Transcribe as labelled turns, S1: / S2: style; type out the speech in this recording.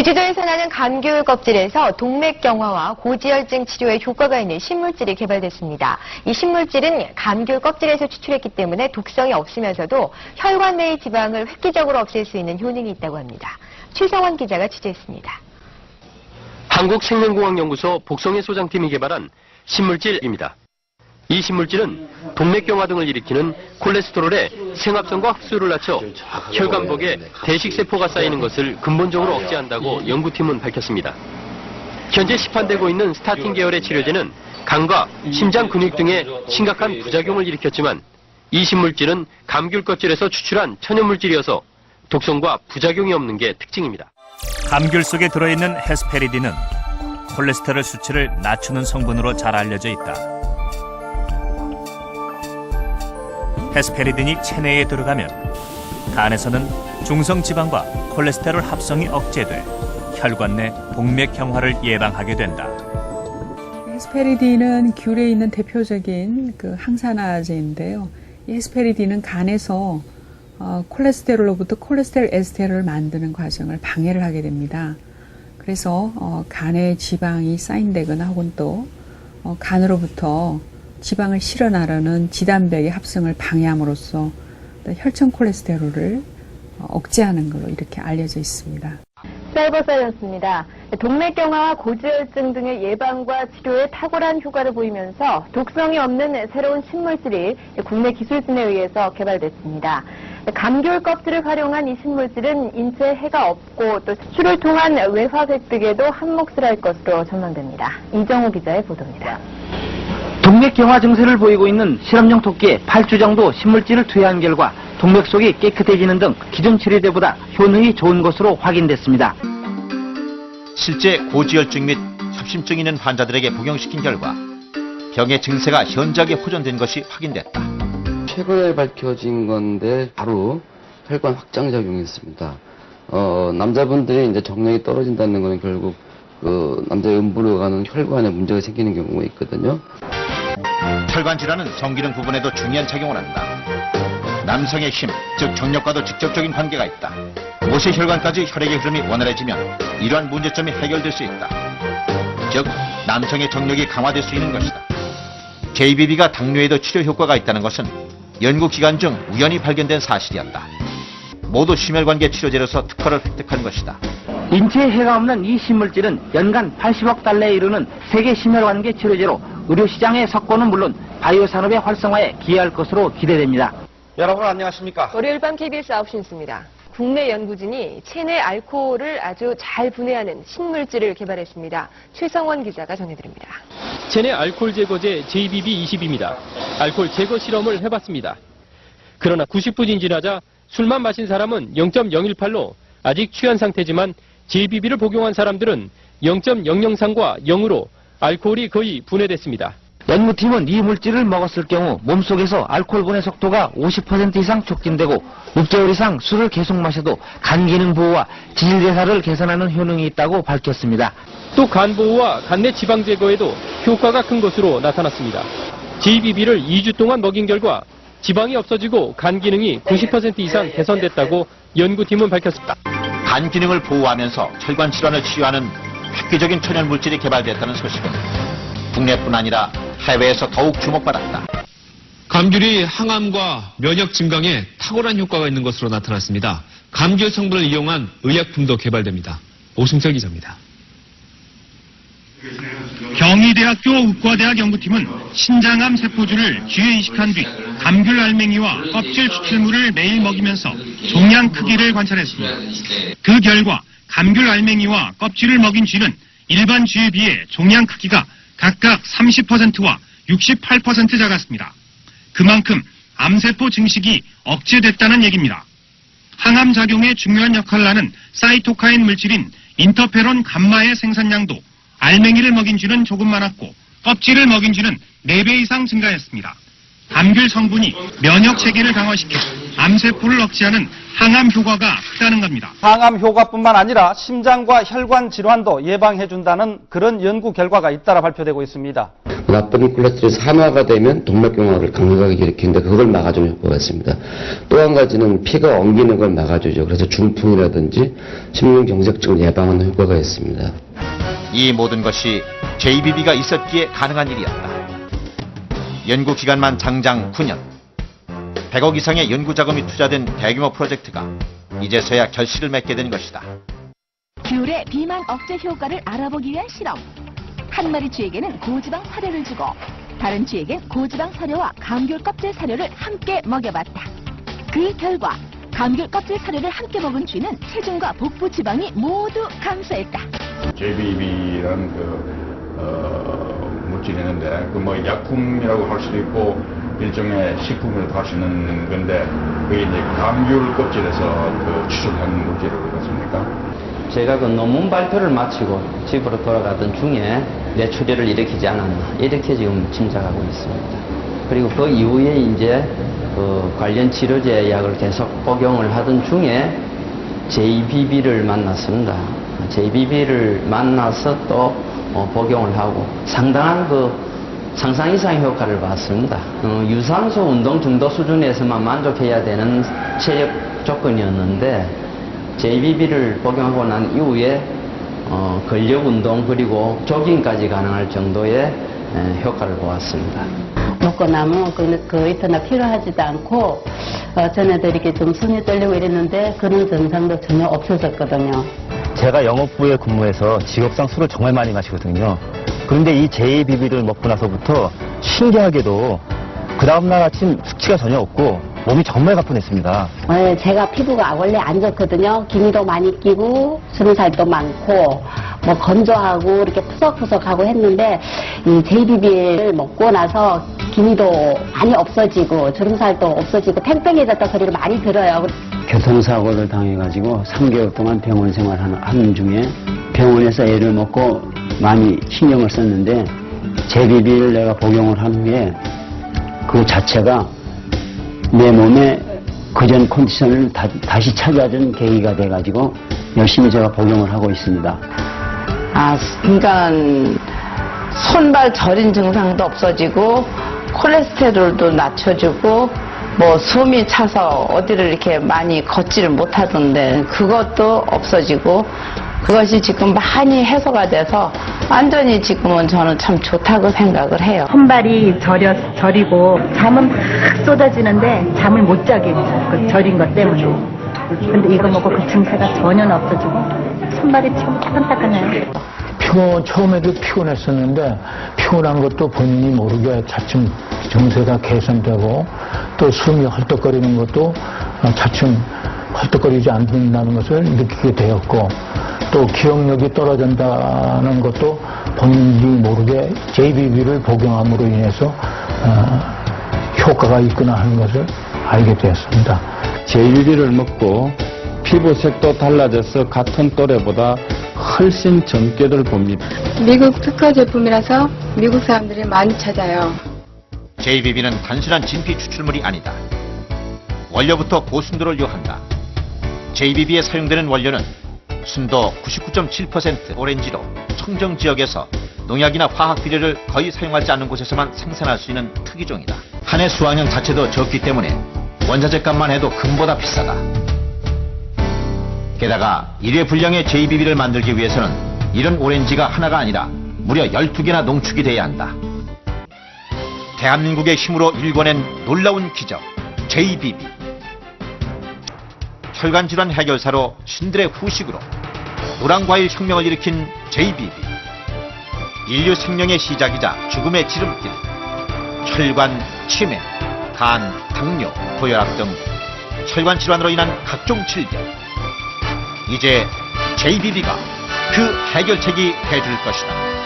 S1: 제주도에서 나는 감귤 껍질에서 동맥경화와 고지혈증 치료에 효과가 있는 신물질이 개발됐습니다. 이 신물질은 감귤 껍질에서 추출했기 때문에 독성이 없으면서도 혈관 내의 지방을 획기적으로 없앨 수 있는 효능이 있다고 합니다. 최성원 기자가 취재했습니다.
S2: 한국생명공학연구소 복성의 소장팀이 개발한 신물질입니다. 이 신물질은 동맥경화 등을 일으키는 콜레스테롤의 생합성과 흡수를 낮춰 혈관벽에 대식세포가 쌓이는 것을 근본적으로 억제한다고 연구팀은 밝혔습니다. 현재 시판되고 있는 스타틴 계열의 치료제는 간과 심장 근육 등에 심각한 부작용을 일으켰지만 이 신물질은 감귤 껍질에서 추출한 천연물질이어서 독성과 부작용이 없는 게 특징입니다.
S3: 감귤 속에 들어있는 헤스페리딘은 콜레스테롤 수치를 낮추는 성분으로 잘 알려져 있다. 헤스페리딘이 체내에 들어가면 간에서는 중성지방과 콜레스테롤 합성이 억제돼 혈관 내 동맥경화를 예방하게 된다.
S4: 헤스페리딘은 귤에 있는 대표적인 항산화제인데요. 이 헤스페리딘은 간에서 콜레스테롤로부터 콜레스테롤 에스테롤을 만드는 과정을 방해를 하게 됩니다. 그래서 간에 지방이 쌓인다거나 혹은 또 간으로부터 지방을 실어나르는 지단백의 합성을 방해함으로써 혈청 콜레스테롤을 억제하는 것으로 이렇게 알려져 있습니다.
S1: 사이버 사이언스입니다. 동맥경화와 고지혈증 등의 예방과 치료에 탁월한 효과를 보이면서 독성이 없는 새로운 신물질이 국내 기술진에 의해서 개발됐습니다. 감귤 껍질을 활용한 이 신물질은 인체에 해가 없고 또 수출을 통한 외화 획득에도 한몫을 할 것으로 전망됩니다. 이정우 기자의 보도입니다.
S5: 동맥경화 증세를 보이고 있는 실험용 토끼에 8주 정도 신물질을 투여한 결과 동맥 속이 깨끗해지는 등 기존 치료제보다 효능이 좋은 것으로 확인됐습니다.
S6: 실제 고지혈증 및 협심증이 있는 환자들에게 복용시킨 결과 병의 증세가 현저하게 호전된 것이 확인됐다.
S7: 최근에 밝혀진 건데 바로 혈관 확장 작용이 있습니다. 남자분들이 이제 정력이 떨어진다는 것은 결국 남자의 음부로 가는 혈관에 문제가 생기는 경우가 있거든요.
S6: 혈관 질환은 성기능 부분에도 중요한 작용을 한다. 남성의 힘, 즉 정력과도 직접적인 관계가 있다. 모세혈관까지 혈액의 흐름이 원활해지면 이러한 문제점이 해결될 수 있다. 즉, 남성의 정력이 강화될 수 있는 것이다. JBB가 당뇨에도 치료 효과가 있다는 것은 연구기간 중 우연히 발견된 사실이었다. 모두 심혈관계 치료제로서 특허를 획득한 것이다.
S5: 인체에 해가 없는 이 신물질은 연간 80억 달러에 이르는 세계 심혈관계 치료제로 의료시장의 석고는 물론 바이오 산업의 활성화에 기여할 것으로 기대됩니다.
S8: 여러분 안녕하십니까?
S1: 월요일 밤 KBS 9시 뉴스입니다. 국내 연구진이 체내 알코올을 아주 잘 분해하는 신물질을 개발했습니다. 최성원 기자가 전해드립니다.
S2: 체내 알코올 제거제 JBB-20입니다. 알코올 제거 실험을 해봤습니다. 그러나 90분 지나자 술만 마신 사람은 0.018로 아직 취한 상태지만 JBB를 복용한 사람들은 0.003과 0으로 알코올이 거의 분해됐습니다.
S5: 연구팀은 이 물질을 먹었을 경우 몸속에서 알코올 분해 속도가 50% 이상 촉진되고 6개월 이상 술을 계속 마셔도 간 기능 보호와 지질대사를 개선하는 효능이 있다고 밝혔습니다.
S2: 또 간 보호와 간내 지방 제거에도 효과가 큰 것으로 나타났습니다. JBB를 2주 동안 먹인 결과 지방이 없어지고 간 기능이 90% 이상 개선됐다고 연구팀은 밝혔습니다.
S6: 간 기능을 보호하면서 혈관 질환을 치료하는 획기적인 천연 물질이 개발됐다는 소식은 국내뿐 아니라 해외에서 더욱 주목받았다.
S9: 감귤이 항암과 면역 증강에 탁월한 효과가 있는 것으로 나타났습니다. 감귤 성분을 이용한 의약품도 개발됩니다. 오승철 기자입니다.
S10: 경희대학교 의과대학 연구팀은 신장암 세포주를 쥐에 이식한 뒤 감귤 알맹이와 껍질 추출물을 매일 먹이면서 종양 크기를 관찰했습니다. 그 결과 감귤 알맹이와 껍질을 먹인 쥐는 일반 쥐에 비해 종양 크기가 각각 30%와 68% 작았습니다. 그만큼 암세포 증식이 억제됐다는 얘기입니다. 항암 작용에 중요한 역할을 하는 사이토카인 물질인 인터페론 감마의 생산량도 알맹이를 먹인 쥐는 조금 많았고 껍질을 먹인 쥐는 4배 이상 증가했습니다. 감귤 성분이 면역 체계를 강화시켜 암세포를 억제하는 항암 효과가 크다는 겁니다.
S8: 항암 효과뿐만 아니라 심장과 혈관 질환도 예방해준다는 그런 연구 결과가 잇따라 발표되고 있습니다.
S7: 나쁜 콜레스테롤이 산화가 되면 동맥경화를 강력하게 일으키는데 그걸 막아주는 효과가 있습니다. 또 한 가지는 피가 엉기는 걸 막아주죠. 그래서 중풍이라든지 심근경색증을 예방하는 효과가 있습니다.
S6: 이 모든 것이 JBB가 있었기에 가능한 일이었다. 연구기간만 장장 9년. 100억 이상의 연구자금이 투자된 대규모 프로젝트가 이제서야 결실을 맺게 된 것이다.
S11: 귤의 비만 억제 효과를 알아보기 위한 실험. 한 마리 쥐에게는 고지방 사료를 주고 다른 쥐에겐 고지방 사료와 감귤 껍질 사료를 함께 먹여봤다. 그 결과 감귤 껍질 사료를 함께 먹은 쥐는 체중과 복부 지방이 모두 감소했다.
S12: JBB라는 물질이 있는데 그 뭐 약품이라고 할 수도 있고 일종의 식품이라고 할 수 있는 건데 그게 이제 감귤 껍질에서 추출한 물질이라고 그렇습니까?
S13: 제가 그 논문 발표를 마치고 집으로 돌아가던 중에 뇌출혈을 일으키지 않았나 이렇게 지금 짐작하고 있습니다. 그리고 그 이후에 이제 관련 치료제 약을 계속 복용을 하던 중에 JBB를 만났습니다. JBB를 만나서 또 복용을 하고 상당한 상상 이상의 효과를 봤습니다. 유산소 운동 정도 수준에서만 만족해야 되는 체력 조건이었는데 JBB를 복용하고 난 이후에 근력 운동 그리고 조깅까지 가능할 정도의 효과를 보았습니다.
S14: 먹고 나면 그 이터나 필요하지도 않고 전에들에게 좀 손이 떨리고 이랬는데 그런 증상도 전혀 없어졌거든요.
S15: 제가 영업부에 근무해서 직업상 술을 정말 많이 마시거든요. 그런데 이 JBB를 먹고 나서부터 신기하게도 그 다음날 아침 숙취가 전혀 없고 몸이 정말 가뿐했습니다.
S14: 제가 피부가 원래 안 좋거든요. 기미도 많이 끼고 주름살도 많고 뭐 건조하고 이렇게 푸석푸석하고 했는데 이 JBB를 먹고 나서 기미도 많이 없어지고 주름살도 없어지고 팽팽해졌다 소리를 많이 들어요.
S16: 교통사고를 당해가지고 3개월 동안 병원 생활하는 중에 병원에서 애를 먹고 많이 신경을 썼는데 JBB를 내가 복용을 한 후에 그 자체가 내 몸에 그전 컨디션을 다시 찾아준 계기가 돼가지고 열심히 제가 복용을 하고 있습니다.
S17: 그러니까 손발 저린 증상도 없어지고 콜레스테롤도 낮춰주고 뭐 숨이 차서 어디를 이렇게 많이 걷지를 못하던데 그것도 없어지고 그것이 지금 많이 해소가 돼서 완전히 지금은 저는 참 좋다고 생각을 해요.
S18: 손발이 저리고 잠은 막 쏟아지는데 잠을 못 자게 해요. 그 저린 것 때문에. 근데 이거 먹고 그 증세가 전혀 없어지고 손발이 참 따끈따끈해요.
S19: 처음에도 피곤했었는데 피곤한 것도 본인이 모르게 차츰 증세가 개선되고 또 숨이 헐떡거리는 것도 차츰 헐떡거리지 않는다는 것을 느끼게 되었고 또 기억력이 떨어진다는 것도 본인이 모르게 JBB를 복용함으로 인해서 효과가 있구나 하는 것을 알게 되었습니다.
S20: JBB를 먹고 피부색도 달라져서 같은 또래보다 훨씬 젊게들 봅니다.
S21: 미국 특허 제품이라서 미국 사람들이 많이 찾아요.
S6: JBB는 단순한 진피 추출물이 아니다. 원료부터 고순도를 요한다. JBB에 사용되는 원료는 순도 99.7% 오렌지로 청정 지역에서 농약이나 화학 비료를 거의 사용하지 않는 곳에서만 생산할 수 있는 특이종이다. 한 해 수확량 자체도 적기 때문에 원자재 값만 해도 금보다 비싸다. 게다가 1회 분량의 JBB를 만들기 위해서는 이런 오렌지가 하나가 아니라 무려 12개나 농축이 돼야 한다. 대한민국의 힘으로 일궈낸 놀라운 기적 JBB. 혈관질환 해결사로 신들의 후식으로 노랑과일 혁명을 일으킨 JBB. 인류 생명의 시작이자 죽음의 지름길. 혈관, 치매, 간, 당뇨, 고혈압 등 혈관 질환으로 인한 각종 질병. 이제 JBB가 그 해결책이 돼줄 것이다.